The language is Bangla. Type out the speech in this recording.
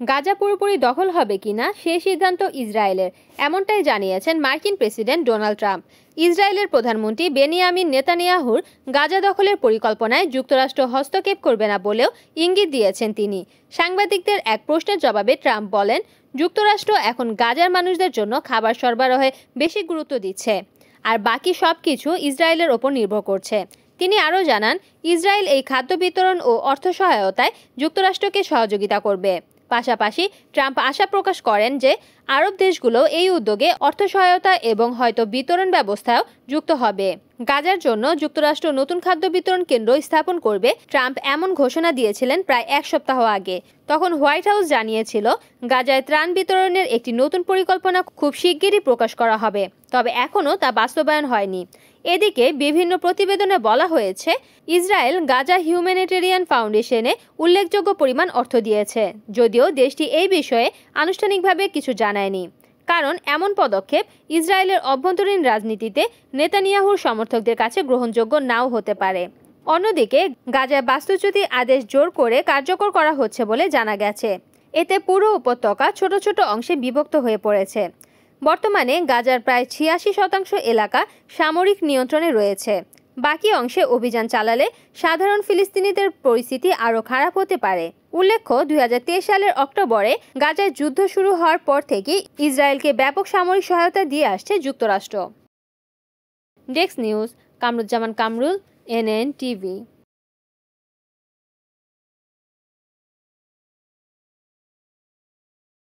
গাজা পুরোপুরি দখল হবে কিনা সে সিদ্ধান্ত ইসরায়েলের, এমনটাই জানিয়েছেন মার্কিন প্রেসিডেন্ট ডোনাল্ড ট্রাম্প। ইসরায়েলের প্রধানমন্ত্রী বেনিয়ামিন নেতানিয়াহুর গাজা দখলের পরিকল্পনায় যুক্তরাষ্ট্র হস্তক্ষেপ করবে না বলেও ইঙ্গিত দিয়েছেন তিনি। সাংবাদিকদের এক প্রশ্নের জবাবে ট্রাম্প বলেন, যুক্তরাষ্ট্র এখন গাজার মানুষদের জন্য খাবার সরবরাহে বেশি গুরুত্ব দিচ্ছে, আর বাকি সব কিছু ইসরায়েলের ওপর নির্ভর করছে। তিনি আরও জানান, ইসরায়েল এই খাদ্য বিতরণ ও অর্থ সহায়তায় যুক্তরাষ্ট্রকে সহযোগিতা করবে। পাশাপাশি ট্রাম্প আশা প্রকাশ করেন যে আরব দেশগুলো এই উদ্যোগে অর্থ সহায়তা এবং হয়তো বিতরণ ব্যবস্থাও যুক্ত হবে। গাজার জন্য যুক্তরাষ্ট্র নতুন খাদ্য বিতরণ কেন্দ্র স্থাপন করবে। ট্রাম্প এমন ঘোষণা দিয়েছিলেন প্রায় এক সপ্তাহ আগে। তখন হোয়াইট হাউস জানিয়েছিল, গাজায় ত্রাণ বিতরণের একটি নতুন পরিকল্পনা খুব শিগগিরই প্রকাশ করা হবে, তবে এখনও তা বাস্তবায়ন হয়নি। এদিকে বিভিন্ন প্রতিবেদনে বলা হয়েছে, ইসরায়েল গাজা হিউম্যানিটেরিয়ান ফাউন্ডেশনে উল্লেখযোগ্য পরিমাণ অর্থ দিয়েছে, যদিও দেশটি এই বিষয়ে আনুষ্ঠানিকভাবে কিছু জানায়নি। কারণ এমন পদক্ষেপ ইসরায়েলের অভ্যন্তরীণ রাজনীতিতে নেতানিয়াহুর সমর্থকদের কাছে গ্রহণযোগ্য নাও হতে পারে। অন্যদিকে গাজায় বাস্তুচ্যুতি আদেশ জোর করে কার্যকর করা হচ্ছে বলে জানা গেছে। এতে পুরো উপত্যকা ছোট ছোট অংশে বিভক্ত হয়ে পড়েছে। বর্তমানে গাজার প্রায় ৮৬% এলাকা সামরিক নিয়ন্ত্রণে রয়েছে। বাকি অংশে অভিযান চালালে সাধারণ ফিলিস্তিনিদের পরিস্থিতি আরও খারাপ হতে পারে। উল্লেখ্য, ২০২৩ সালের অক্টোবরে গাজায় যুদ্ধ শুরু হওয়ার পর থেকে ইসরায়েলকে ব্যাপক সামরিক সহায়তা দিয়ে আসছে যুক্তরাষ্ট্র। Desk news, Kamruzzaman Kamrul, NN TV।